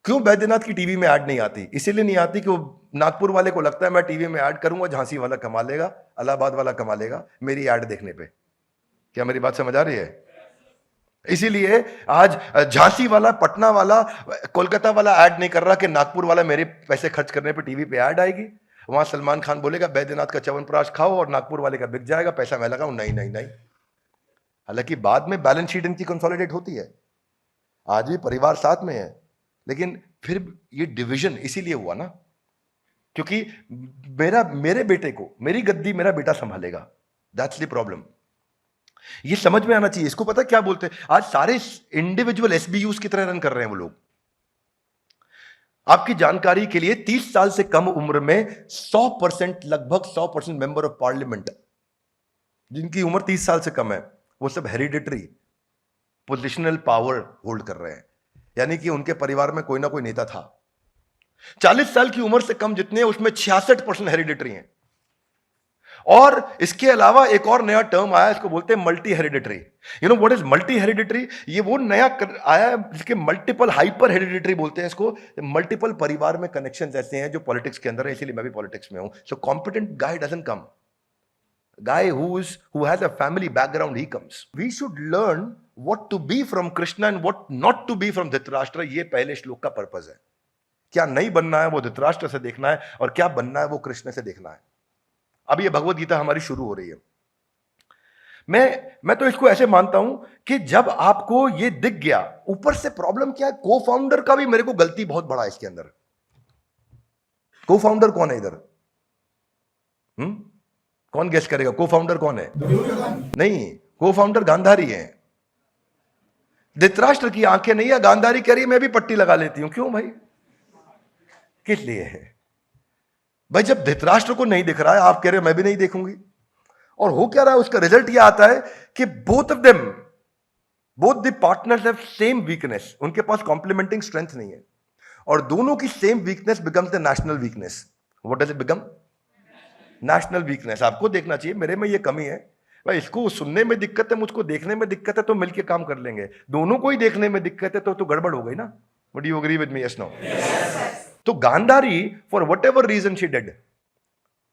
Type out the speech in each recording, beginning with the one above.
क्यों बैद्यनाथ की टीवी में ऐड नहीं आती? इसीलिए नहीं आती कि वो नागपुर वाले को लगता है मैं टीवी में ऐड करूंगा, झांसी वाला कमा लेगा, इलाहाबाद वाला कमा लेगा मेरी ऐड देखने पे। क्या मेरी बात समझ आ रही है? इसीलिए आज झांसी वाला, पटना वाला, कोलकाता वाला ऐड नहीं कर रहा कि नागपुर वाला मेरे पैसे खर्च करने पे टीवी पे ऐड आएगी। वहां सलमान खान बोलेगा बैद्यनाथ का च्यवनप्राश खाओ और नागपुर वाले का बिक जाएगा, पैसा मैं लगाऊं। नहीं नहीं नहीं। हालांकि बाद में बैलेंस शीट इनकी कंसोलिडेट होती है, आज भी परिवार साथ में है, लेकिन फिर ये डिवीजन इसीलिए हुआ ना, क्योंकि मेरे बेटे को, मेरी गद्दी मेरा बेटा संभालेगा। That's the problem. ये समझ में आना चाहिए। इसको पता क्या बोलते हैं? आज सारे इंडिविजुअल एसबीयूज की तरह रन कर रहे हैं वो लोग। आपकी जानकारी के लिए 30 साल से कम उम्र में 100%, लगभग 100% मेंबर ऑफ पार्लियामेंट जिनकी उम्र 30 साल से कम है, वो सब हेरिडिटरी पोजिशनल पावर होल्ड कर रहे हैं, यानी कि उनके परिवार में कोई ना कोई नेता था। 40 साल की उम्र से कम जितने हैं उसमें 66% हेरिडिटरी हैं। और इसके अलावा एक और नया टर्म आया, इसको बोलते हैं multi hereditary. You know what is multi hereditary? ये वो नया आया है जिसके मल्टीपल हाइपर हेरिडिटरी बोलते हैं इसको। मल्टीपल परिवार में कनेक्शंस ऐसे हैं जो पॉलिटिक्स के अंदर है, इसीलिए मैं भी पॉलिटिक्स में हूं। So competent guy doesn't come, guy who has a family background, he comes. We should learn what to be from Krishna and what not to be from Dhritarashtra. ये पहले श्लोक का पर्पस है। क्या नहीं बनना है वो धृतराष्ट्र से देखना है, और क्या बनना है वो कृष्ण से देखना है। अब ये भगवत गीता हमारी शुरू हो रही है। मैं तो इसको ऐसे मानता हूं कि जब आपको ये दिख गया, ऊपर से प्रॉब्लम क्या है, को फाउंडर का भी मेरे को गलती बहुत बड़ा है इसके अंदर। को फाउंडर कौन है इधर? कौन गेस करेगा को फाउंडर कौन है? नहीं, को फाउंडर गांधारी है। धृतराष्ट्र की आंखें नहीं है, गांधारी कह रही है मैं भी पट्टी लगा लेती हूं। क्यों भाई? किस लिए है भाई? जब धृतराष्ट्र को नहीं दिख रहा है, आप कह रहे हो मैं भी नहीं देखूंगी, और हो क्या रहा है? उसका रिजल्ट यह आता है कि both the partners have same weakness, उनके पास कॉम्प्लीमेंटिंग स्ट्रेंथ नहीं है, और दोनों की same weakness becomes the national weakness. What does it become? National weakness. आपको देखना चाहिए मेरे में ये कमी है भाई, इसको सुनने में दिक्कत है, मुझको देखने में दिक्कत है, तो मिलके काम कर लेंगे। दोनों को ही देखने में दिक्कत है तो गड़बड़ हो गई ना। Would you agree with me? Yes no? तो Gandhari for whatever reason she did,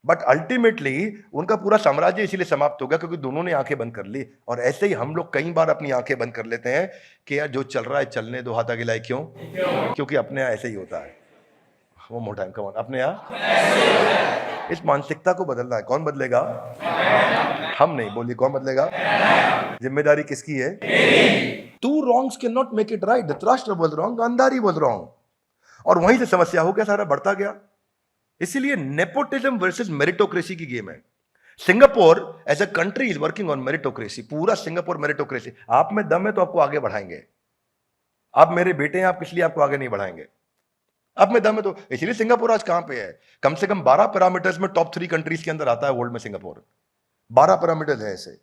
but ultimately उनका पूरा साम्राज्य इसीलिए समाप्त हो गया क्योंकि दोनों ने आंखें बंद कर ली। और ऐसे ही हम लोग कई बार अपनी आंखें बंद कर लेते हैं कि यार जो चल रहा है चलने दो, हाथ आगे लाए। क्यों? क्योंकि अपने यहाँ ऐसे ही होता है। वो मोटा है, कौन अपने यहाँ? इस मानसिकता को बदलना है। कौन बदलेगा? हम नहीं। बोलिए कौन बदलेगा? जिम्मेदारी किसकी है? Two wrongs can not make it right. Dhritarashtra was wrong, Gandhari was wrong, और वहीं से समस्या हो गया, सारा बढ़ता गया। इसीलिए नेपोटिज्म वर्सेस मेरिटोक्रेसी की गेम है। Singapore as a country is working on meritocracy. पूरा सिंगापुर मेरिटोक्रेसी। आप में दम है तो आपको आगे बढ़ाएंगे। आप मेरे बेटे हैं, आप किस लिए आपको आगे नहीं बढ़ाएंगे? आप में दम है तो। इसलिए सिंगापुर आज कहां पे है? कम से कम 12 पैरामीटर्स में टॉप 3 कंट्रीज के अंदर आता है वर्ल्ड में सिंगापुर। 12 पैरामीटर्स है ऐसे,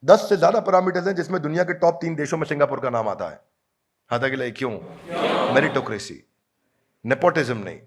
10 से ज्यादा पैरामीटर्स हैं जिसमें दुनिया के टॉप 3 देशों में सिंगापुर का नाम आता है। हाथ आगे लाइए। क्यों? मेरिटोक्रेसी, नेपोटिज्म नहीं।